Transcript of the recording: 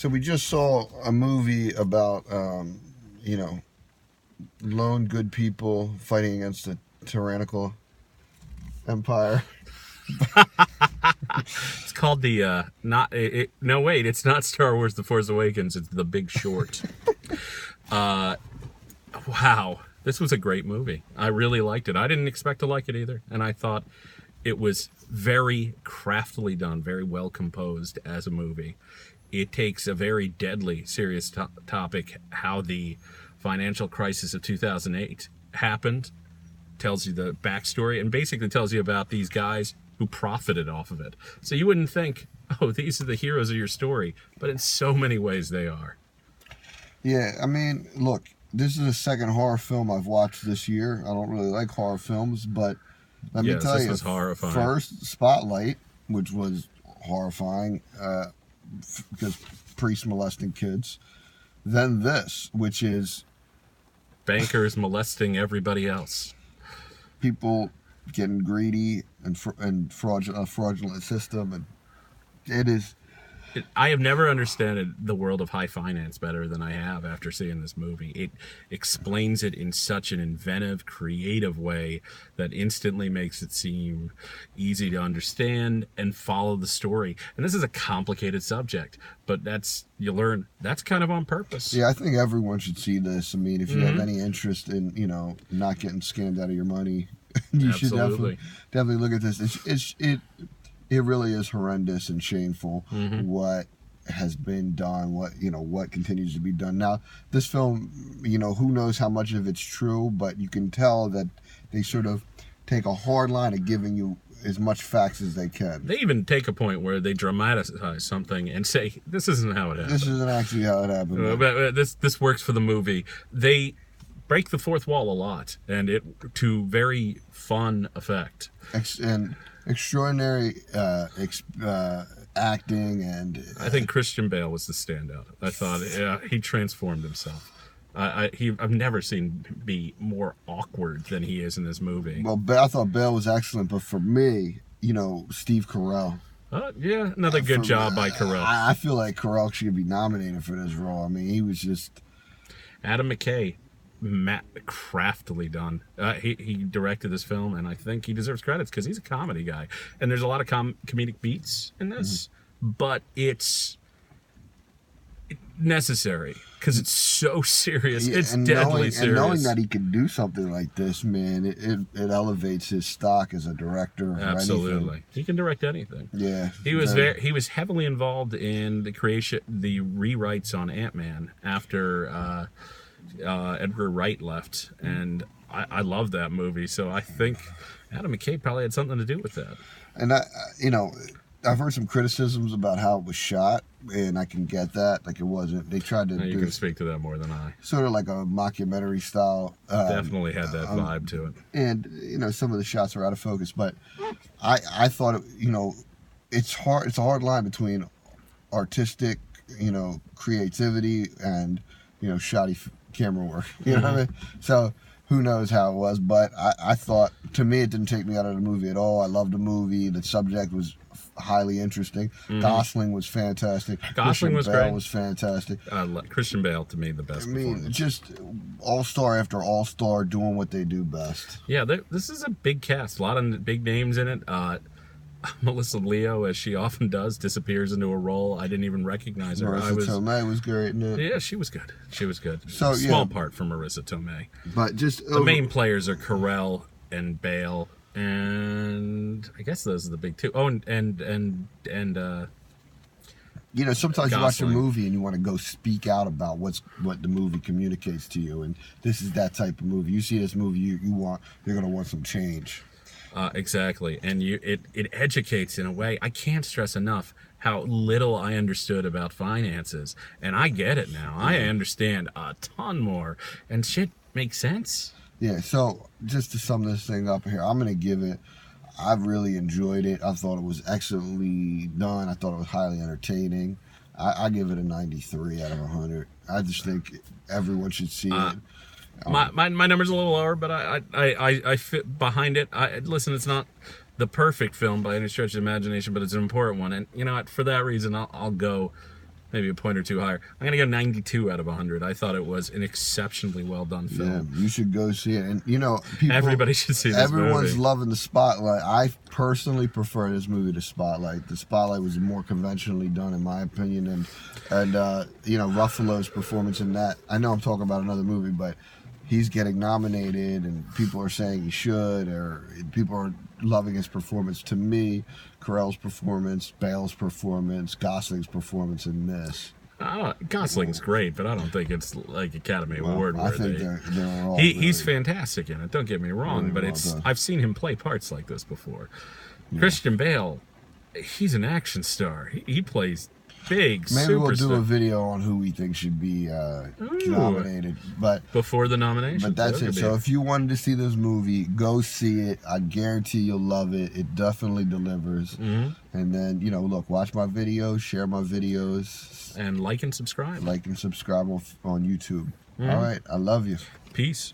So we just saw a movie about, lone good people fighting against a tyrannical empire. It's called the not. No, wait, it's not Star Wars: The Force Awakens. It's The Big Short. Wow, this was a great movie. I really liked it. I didn't expect to like it either, and I thought it was very craftily done, very well composed as a movie. It takes a very deadly, serious topic, how the financial crisis of 2008 happened, tells you the backstory, and basically tells you about these guys who profited off of it. So you wouldn't think, oh, these are the heroes of your story, but in so many ways they are. Yeah, I mean, look, this is the second horror film I've watched this year. I don't really like horror films, but let me tell this you, was horrifying. First, Spotlight, which was horrifying because priests molesting kids. Then this, which is bankers molesting everybody else. People getting greedy and fraudulent system, and it is. I have never understood the world of high finance better than I have after seeing this movie. It explains it in such an inventive, creative way that instantly makes it seem easy to understand and follow the story. And this is a complicated subject, but you learn that's kind of on purpose. Yeah, I think everyone should see this. I mean, if you have any interest in, not getting scammed out of your money, you should definitely look at this. It really is horrendous and shameful what has been done, what continues to be done. Now, this film, who knows how much of it's true, but you can tell that they sort of take a hard line at giving you as much facts as they can. They even take a point where they dramatize something and say, this isn't how it happened. This isn't actually how it happened. But this works for the movie. They break the fourth wall a lot, and it to very fun effect. And extraordinary acting, and I think Christian Bale was the standout. I thought he transformed himself. I've never seen him be more awkward than he is in this movie. Well, I thought Bale was excellent, but for me, Steve Carell. Another good job by Carell. I feel like Carell should be nominated for this role. I mean, he was just Adam McKay. Craftily done. He directed this film, and I think he deserves credits because he's a comedy guy. And there's a lot of comedic beats in this, but it's necessary because it's so serious. It's deadly serious. And knowing that he can do something like this, man, it elevates his stock as a director. Absolutely, he can direct anything. Yeah, he was heavily involved in the rewrites on Ant-Man after. Edgar Wright left, and I love that movie, so I think Adam McKay probably had something to do with that. And I've heard some criticisms about how it was shot, and I can get that. Like, it wasn't. They tried to. You can speak to that more than I. Sort of like a mockumentary style. Definitely had that vibe to it. And some of the shots are out of focus, but I thought it's hard. It's a hard line between artistic, creativity and shoddy camera work. You know what I mean? So who knows how it was, but I thought, to me, it didn't take me out of the movie at all. I loved the movie. The subject was highly interesting. Gosling was fantastic. Gosling was great. Was fantastic. Christian Bale, to me, the best. Just all-star after all-star doing what they do best. Yeah, this is a big cast. A lot of big names in it. Melissa Leo, as she often does, disappears into a role. I didn't even recognize her. Marissa Tomei was great in it. Yeah, she was good. So, Small part for Marissa Tomei. But just the main players are Carell and Bale, and I guess those are the big two. Oh, and sometimes Gosling. You watch a movie and you want to go speak out about what the movie communicates to you, and this is that type of movie. You see this movie, you're going to want some change. Exactly, and it educates in a way. I can't stress enough how little I understood about finances, and I get it now. I understand a ton more, and shit makes sense. Yeah, so just to sum this thing up here, I'm going to give it, I've really enjoyed it. I thought it was excellently done. I thought it was highly entertaining. I give it a 93 out of 100. I just think everyone should see it. My number's a little lower, but I fit behind it. Listen, it's not the perfect film by any stretch of the imagination, but it's an important one. And you know what? For that reason, I'll go maybe a point or two higher. I'm gonna go 92 out of 100. I thought it was an exceptionally well done film. Yeah, you should go see it. And Everybody should see this everyone's movie. loving The Spotlight. I personally prefer this movie to Spotlight. The Spotlight was more conventionally done, in my opinion, and Ruffalo's performance in that. I know I'm talking about another movie, but he's getting nominated, and people are saying he should, or people are loving his performance. To me, Carell's performance, Bale's performance, Gosling's performance in this. Gosling's great, but I don't think it's like Academy Award I worthy. think they're all He's fantastic in it. Don't get me wrong, but I've seen him play parts like this before. Yeah. Christian Bale, he's an action star. He plays big. Maybe we'll do a video on who we think should be nominated, but before the nomination. But that's it. So if you wanted to see this movie, go see it. I guarantee you'll love it. It definitely delivers. Mm-hmm. And then look, watch my videos, share my videos, and like and subscribe. Like and subscribe on YouTube. Mm-hmm. All right, I love you. Peace.